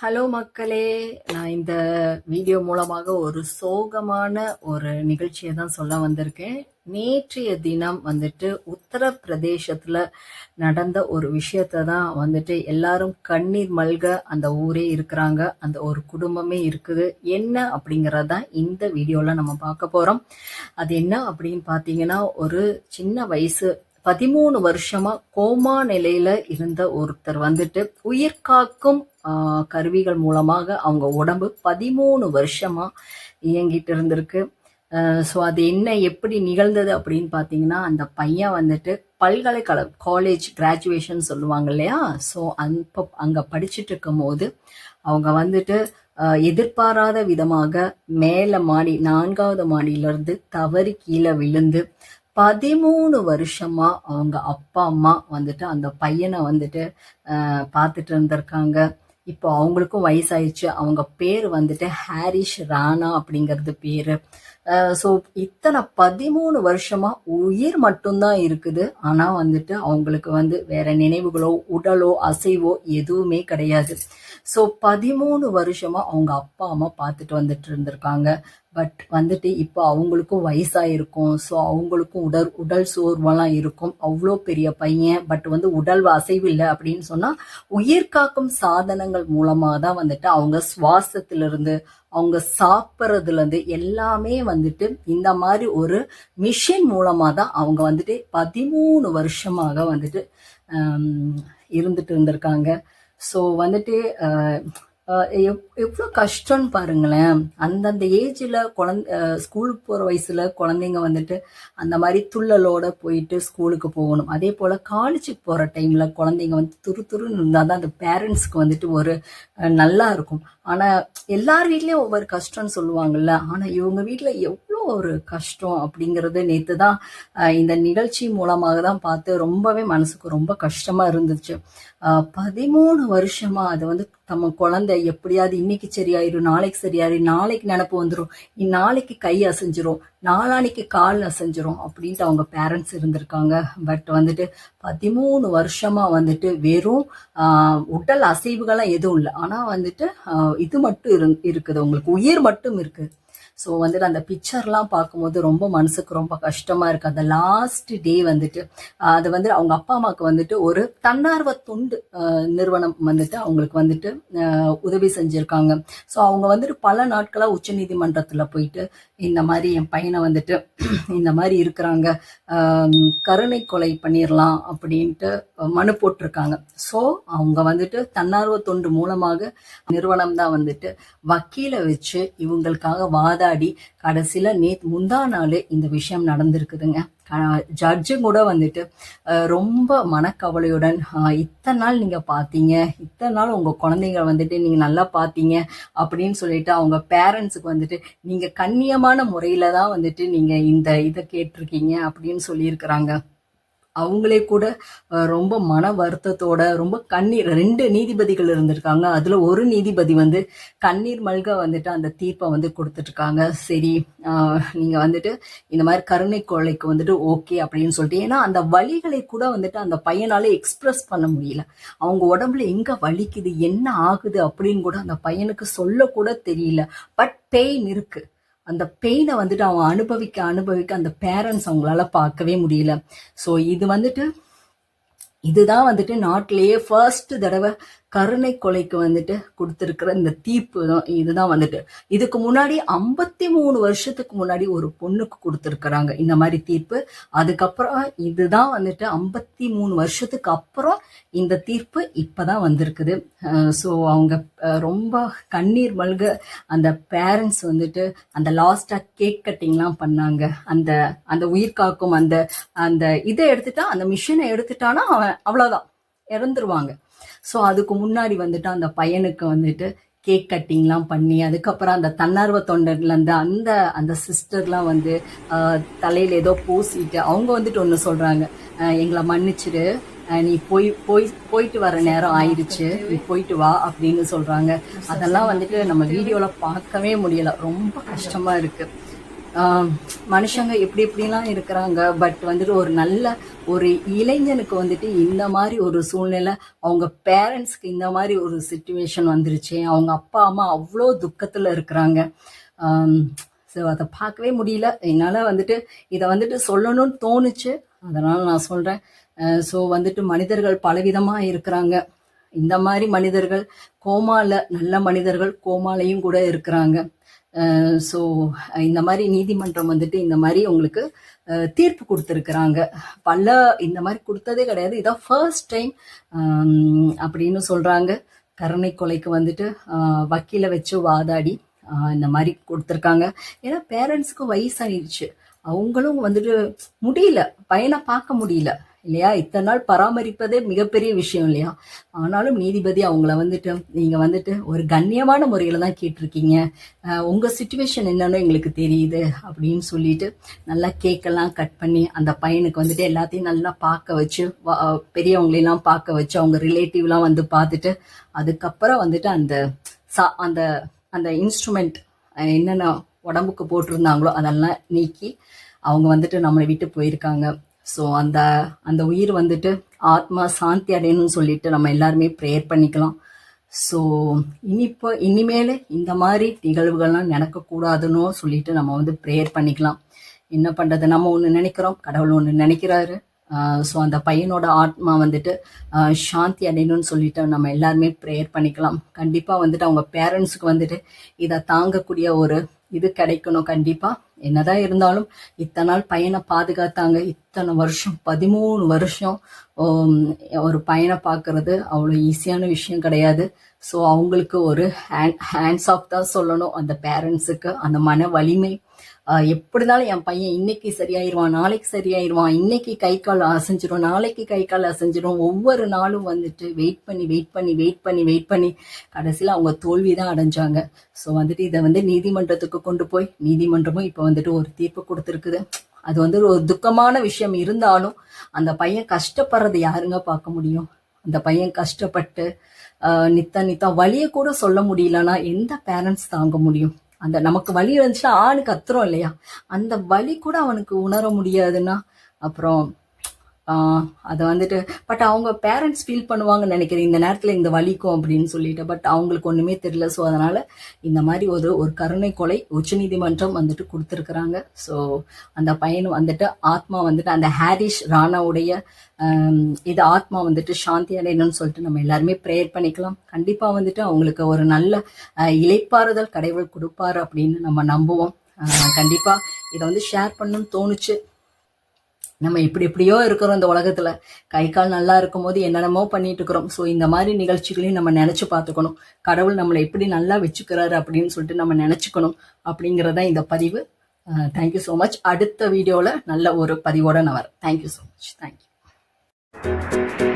Hello மக்களே! நான் இந்த வீடியோ மூலமாக ஒரு சோகமான ஒரு நிகழ்ச்சிய தான் சொல்ல வந்திருக்கேன். நேற்றைய தினம் வந்துட்டு உத்தரப்பிரதேசத்துல நடந்த ஒரு விஷயத்த தான் வந்துட்டு எல்லாரும் கண்ணீர் மல்க அந்த ஊரே இருக்கிறாங்க. அந்த ஒரு குடும்பமே இருக்குது. என்ன அப்படிங்கிறது தான் இந்த வீடியோல நம்ம பார்க்க போறோம். அது என்ன அப்படின்னு பார்த்தீங்கன்னா, ஒரு சின்ன வயசு 13 வருஷமா கோமா நிலையில இருந்த ஒருத்தர் வந்துட்டு உயிர் காக்கும் கருவிகள் மூலமாக அவங்க உடம்பு 13 வருஷமா இயங்கிட்டு இருந்திருக்கு. ஸோ அது என்ன எப்படி நிகழ்ந்தது அப்படின்னு பார்த்தீங்கன்னா, அந்த பையன் வந்துட்டு காலேஜ் கிராஜுவேஷன் சொல்லுவாங்க இல்லையா? ஸோ அங்க படிச்சுட்டு இருக்கும்போது அவங்க வந்துட்டு எதிர்பாராத விதமாக மேல மாடி 4வது மாடியிலிருந்து தவறி கீழே விழுந்து 13 வருஷமா அவங்க அப்பா அம்மா வந்துட்டு அந்த பையனை வந்துட்டு பார்த்துட்டு இருந்திருக்காங்க. இப்போ அவங்களுக்கும் வயசாயிடுச்சு. அவங்க பேர் வந்துட்டு ஹாரிஷ் ராணா அப்படிங்கிறது பேரு. ஸோ இத்தனை 13 வருஷமா உயிர் மட்டும்தான் இருக்குது. ஆனா வந்துட்டு அவங்களுக்கு வந்து வேற நினைவுகளோ உடலோ அசைவோ எதுவுமே கிடையாது. ஸோ 13 வருஷமா அவங்க அப்பா அம்மா பார்த்துட்டு வந்துட்டு இருந்திருக்காங்க. பட் வந்துட்டு இப்போ அவங்களுக்கும் வயசாயிருக்கும். ஸோ அவங்களுக்கும் உடல் சோர்வெல்லாம் இருக்கும். அவ்வளோ பெரிய பையன் பட் வந்து உடல் அசைவு இல்லை அப்படின்னு சொன்னா உயிர் காக்கும் சாதனங்கள் மூலமா தான் வந்துட்டு அவங்க சுவாசத்திலிருந்து அவங்க சாப்பிட்றதுல இருந்து எல்லாமே வந்துட்டு இந்த மாதிரி ஒரு மிஷின் மூலமா தான் அவங்க வந்துட்டு 13 வருஷமாக வந்துட்டு இருந்துட்டு இருந்திருக்காங்க. ஸோ வந்துட்டு எவ்வளோ கஷ்டம்னு பாருங்களேன். அந்தந்த ஏஜில் ஸ்கூலுக்கு போகிற வயசுல குழந்தைங்க வந்துட்டு அந்த மாதிரி துள்ளலோட போயிட்டு ஸ்கூலுக்கு போகணும். அதே போல் காலேஜுக்கு போகிற டைமில் குழந்தைங்க வந்து துருன்னு இருந்தால் தான் அந்த பேரண்ட்ஸ்க்கு வந்துட்டு ஒரு நல்லா இருக்கும். ஆனால் எல்லார் வீட்லேயும் ஒவ்வொரு கஷ்டம்னு சொல்லுவாங்கல்ல. ஆனால் இவங்க வீட்டில் எவ்வளோ ஒரு கஷ்டம் அப்படிங்கிறது நேற்று தான் இந்த நிகழ்ச்சி மூலமாக தான் பார்த்து ரொம்பவே மனசுக்கு ரொம்ப கஷ்டமாக இருந்துச்சு. 13 வருஷமா அது வந்து நம்ம குழந்தை எப்படியாவது இன்னைக்கு சரியாயிரும், நாளைக்கு சரியாயிரும், நாளைக்கு நினப்பு வந்துடும், நாளைக்கு கை அசைஞ்சிரும், நாளானைக்கு கால் அசைஞ்சிரும் அப்படின்ட்டு அவங்க பேரண்ட்ஸ் இருந்திருக்காங்க. பட் வந்துட்டு 13 வருஷமா வந்துட்டு வெறும் உடல் அசைவுகள்லாம் எதுவும் இல்லை. ஆனா வந்துட்டு இது மட்டும் இருக்குது, உங்களுக்கு உயிர் மட்டும் இருக்கு. ஸோ வந்துட்டு அந்த பிக்சர்லாம் பார்க்கும்போது ரொம்ப மனசுக்கு ரொம்ப கஷ்டமா இருக்கு. அந்த லாஸ்ட் டே வந்துட்டு அது வந்து அவங்க அப்பா அம்மாவுக்கு வந்துட்டு ஒரு தன்னார்வ தொண்டு நிறுவனம் வந்துட்டு அவங்களுக்கு வந்துட்டு உதவி செஞ்சிருக்காங்க. ஸோ அவங்க வந்துட்டு பல நாட்களா உச்ச நீதிமன்றத்துல போயிட்டு இந்த மாதிரி என் பையனை வந்துட்டு இந்த மாதிரி இருக்கிறாங்க, கருணை கொலை பண்ணிடலாம் அப்படின்ட்டு மனு போட்டிருக்காங்க. ஸோ அவங்க வந்துட்டு தன்னார்வ தொண்டு மூலமாக நிறுவனம் தான் வந்துட்டு வக்கீலை வச்சு இவங்களுக்காக வாதாடி கடைசியில முந்தா நாள் இந்த விஷயம் நடந்திருக்குதுங்க. ஜட்ஜு கூட வந்துட்டு ரொம்ப மனக்கவலையுடன் இத்தனை நாள் நீங்க பாத்தீங்க, இத்தனை நாள் உங்க குழந்தைங்க வந்துட்டு நீங்க நல்லா பாத்தீங்க அப்படின்னு சொல்லிட்டு அவங்க பேரண்ட்ஸுக்கு வந்துட்டு நீங்க கண்ணியமான முறையில தான் வந்துட்டு நீங்க இந்த இதை கேட்டிருக்கீங்க அப்படின்னு சொல்லியிருக்கிறாங்க. அவங்களே கூட ரொம்ப மன வருத்தத்தோட ரொம்ப கண்ணீர் 2 நீதிபதிகள் இருந்திருக்காங்க. அதுல ஒரு நீதிபதி வந்து கண்ணீர் மல்க வந்துட்டு அந்த தீர்ப்பை வந்து கொடுத்துட்டு இருக்காங்க. சரி, நீங்க வந்துட்டு இந்த மாதிரி கருணை கொலைக்கு வந்துட்டு ஓகே அப்படின்னு சொல்லிட்டு, ஏன்னா அந்த வலிகளை கூட வந்துட்டு அந்த பையனால எக்ஸ்பிரஸ் பண்ண முடியல. அவங்க உடம்புல எங்க வலிக்குது என்ன ஆகுது அப்படின்னு கூட அந்த பையனுக்கு சொல்ல கூட தெரியல. பட் பெயின் இருக்கு. அந்த பெயினை வந்துட்டு அவன் அனுபவிக்க அந்த பேரண்ட்ஸ் அவங்களால பார்க்கவே முடியல. ஸோ இதுதான் வந்துட்டு நாட்டிலேயே ஃபர்ஸ்ட் தடவை கருணை கொலைக்கு வந்துட்டு கொடுத்திருக்கிற இந்த தீர்ப்பு தான். இதுதான் வந்துட்டு இதுக்கு முன்னாடி 53 வருஷத்துக்கு முன்னாடி ஒரு பொண்ணுக்கு கொடுத்திருக்கிறாங்க இந்த மாதிரி தீர்ப்பு. அதுக்கப்புறம் இதுதான் வந்துட்டு 53 வருஷத்துக்கு அப்புறம் இந்த தீர்ப்பு இப்பதான் வந்திருக்குது. ஸோ அவங்க ரொம்ப கண்ணீர் மல்க அந்த பேரண்ட்ஸ் வந்துட்டு அந்த லாஸ்டா கேக் கட்டிங்லாம் பண்ணாங்க. அந்த உயிர் காக்கும் அந்த இதை எடுத்துட்டா, அந்த மிஷினை எடுத்துட்டானா அவன் அவ்வளவுதான் இறந்துருவாங்க. ஸோ அதுக்கு முன்னாடி வந்துட்டு அந்த பையனுக்கு வந்துட்டு கேக் கட்டிங்லாம் பண்ணி, அதுக்கப்புறம் அந்த தன்னார்வ தொண்டர்ல இருந்து அந்த சிஸ்டர்லாம் வந்து தலையில ஏதோ பூசிட்டு அவங்க வந்துட்டு ஒன்று சொல்றாங்க, எங்களை மன்னிச்சிடு, நீ போயிட்டு வர நேரம் ஆயிடுச்சு, நீ போயிட்டு வா அப்படின்னு சொல்றாங்க. அதெல்லாம் வந்துட்டு நம்ம வீடியோல பார்க்கவே முடியல. ரொம்ப கஷ்டமா இருக்கு. ஆஹ் மனுஷங்க எப்படி எப்படிலாம் இருக்கிறாங்க. பட் வந்துட்டு ஒரு நல்ல ஒரு இளைஞனுக்கு வந்துட்டு இந்த மாதிரி ஒரு சூழ்நிலை, அவங்க பேரண்ட்ஸ்க்கு இந்த மாதிரி ஒரு சுச்சுவேஷன் வந்துருச்சு. அவங்க அப்பா அம்மா அவ்வளோ துக்கத்துல இருக்கிறாங்க. ஸோ அதை பார்க்கவே முடியல. என்னால் வந்துட்டு இதை வந்துட்டு சொல்லணும்னு தோணுச்சு, அதனால நான் சொல்றேன். ஸோ வந்துட்டு மனிதர்கள் பலவிதமா இருக்கிறாங்க. இந்த மாதிரி மனிதர்கள் கோமால, நல்ல மனிதர்கள் கோமாலையும் கூட இருக்கிறாங்க. ஸோ இந்த மாதிரி நீதிமன்றம் வந்துட்டு இந்த மாதிரி உங்களுக்கு தீர்ப்பு கொடுத்துருக்குறாங்க. பல இந்த மாதிரி கொடுத்ததே கிடையாது, இதான் ஃபர்ஸ்ட் டைம் அப்படின்னு சொல்றாங்க. கருணை கொலைக்கு வந்துட்டு வக்கீல வச்சு வாதாடி இந்த மாதிரி கொடுத்துருக்காங்க. ஏன்னா பேரண்ட்ஸுக்கு வயசாயிடுச்சு, அவங்களும் வந்துட்டு முடியல, பையனை பார்க்க முடியல இல்லையா. இத்தனை நாள் பராமரிப்பதே மிகப்பெரிய விஷயம் இல்லையா. ஆனாலும் நீதிபதி அவங்கள வந்துட்டு நீங்க வந்துட்டு ஒரு கண்ணியமான முறையில தான் கேட்டிருக்கீங்க, உங்க சுச்சுவேஷன் என்னன்னு எங்களுக்கு தெரியுது அப்படின்னு சொல்லிட்டு நல்லா கேக்கெல்லாம் கட் பண்ணி அந்த பையனுக்கு வந்துட்டு எல்லாத்தையும் நல்லா பார்க்க வச்சு, பெரியவங்களெல்லாம் பார்க்க வச்சு, அவங்க ரிலேட்டிவ்லாம் வந்து பார்த்துட்டு, அதுக்கப்புறம் வந்துட்டு அந்த அந்த அந்த இன்ஸ்ட்ருமெண்ட் என்னென்ன உடம்புக்கு போட்டிருந்தாங்களோ அதெல்லாம் நீக்கி அவங்க வந்துட்டு நம்மளை விட்டு போயிருக்காங்க. ஸோ அந்த அந்த உயிர் வந்துட்டு ஆத்மா சாந்தி அடையணும்னு சொல்லிட்டு நம்ம எல்லாருமே ப்ரேயர் பண்ணிக்கலாம். ஸோ இனிமேல் இந்த மாதிரி நிகழ்வுகள்லாம் நடக்கக்கூடாதுன்னு சொல்லிட்டு நம்ம வந்து ப்ரேயர் பண்ணிக்கலாம். என்ன பண்ணுறது, நம்ம ஒன்று நினைக்கிறோம், கடவுள் ஒன்று நினைக்கிறாரு. ஸோ அந்த பையனோட ஆத்மா வந்துட்டு சாந்தி அடையணும்னு சொல்லிட்டு நம்ம எல்லாருமே ப்ரேயர் பண்ணிக்கலாம். கண்டிப்பாக வந்துட்டு அவங்க பேரண்ட்ஸுக்கு வந்துட்டு இதை தாங்கக்கூடிய ஒரு இது கிடைக்கணும். கண்டிப்பாக என்னதான் இருந்தாலும் இத்தனை நாள் பையனை பாதுகாத்தாங்க, இத்தனை வருஷம் 13 வருஷம் ஒரு பையனை பார்க்கறது அவ்வளோ ஈஸியான விஷயம் கிடையாது. ஸோ அவங்களுக்கு ஒரு ஹேண்ட்ஸ் ஆஃப் தான் சொல்லணும் அந்த பேரண்ட்ஸுக்கு. அந்த மன வலிமை, எப்படினாலும் என் பையன் இன்னைக்கு சரியாயிருவான், நாளைக்கு சரியாயிருவான், இன்னைக்கு கை கால் அசைஞ்சிரும், நாளைக்கு கை கால் அசைஞ்சிரும், ஒவ்வொரு நாளும் வந்துட்டு வெயிட் பண்ணி கடைசியில் அவங்க தோல்வி தான் அடைஞ்சாங்க. ஸோ வந்துட்டு இதை வந்து நீதிமன்றத்துக்கு கொண்டு போய் நீதிமன்றமும் இப்போ வந்துட்டு ஒரு தீர்ப்பு கொடுத்துருக்குது. அது வந்து ஒரு துக்கமான விஷயம் இருந்தாலும் அந்த பையன் கஷ்டப்படுறது யாருங்க பார்க்க முடியும். அந்த பையன் கஷ்டப்பட்டு நித்தம் வலியை கூட சொல்ல முடியலன்னா எந்த பேரண்ட்ஸ் தாங்க முடியும். அந்த நமக்கு வலி இருந்துச்சுன்னா ஆணு கத்துறோம் இல்லையா, அந்த வலி கூட அவனுக்கு உணர முடியாதுன்னா அப்புறம் அதை வந்துட்டு பட் அவங்க பேரண்ட்ஸ் ஃபீல் பண்ணுவாங்கன்னு நினைக்கிறேன் இந்த நேரத்தில் இந்த வலிக்கும் அப்படின்னு சொல்லிட்டு. பட் அவங்களுக்கு ஒன்றுமே தெரியல. ஸோ அதனால இந்த மாதிரி ஒரு கருணை கொலை உச்சநீதிமன்றம் வந்துட்டு கொடுத்துருக்குறாங்க. ஸோ அந்த பையன் வந்துட்டு ஆத்மா வந்துட்டு அந்த ஹாரிஷ் ராணாவுடைய இது ஆத்மா வந்துட்டு சாந்தி அடையணும்னு சொல்லிட்டு நம்ம எல்லாருமே ப்ரேயர் பண்ணிக்கலாம். கண்டிப்பாக வந்துட்டு அவங்களுக்கு ஒரு நல்ல இளைப்பாறுதல் கடவுள் கொடுப்பாரு அப்படின்னு நம்ம நம்புவோம். கண்டிப்பாக இதை வந்து ஷேர் பண்ணணும்னு தோணுச்சு. நம்ம எப்படியோ இருக்கிறோம் இந்த உலகத்துல, கை கால் நல்லா இருக்கும் போது என்னென்னமோ பண்ணிட்டு இருக்கிறோம். ஸோ இந்த மாதிரி நிகழ்ச்சிகளையும் நம்ம நினைச்சு பார்த்துக்கணும். கடவுள் நம்மளை எப்படி நல்லா வச்சுக்கிறாரு அப்படின்னு சொல்லிட்டு நம்ம நினைச்சுக்கணும் அப்படிங்கிறதான் இந்த பதிவு. Thank you so much. அடுத்த வீடியோவில் நல்ல ஒரு பதிவோட நான் வரேன். Thank you so much. தேங்க்யூ.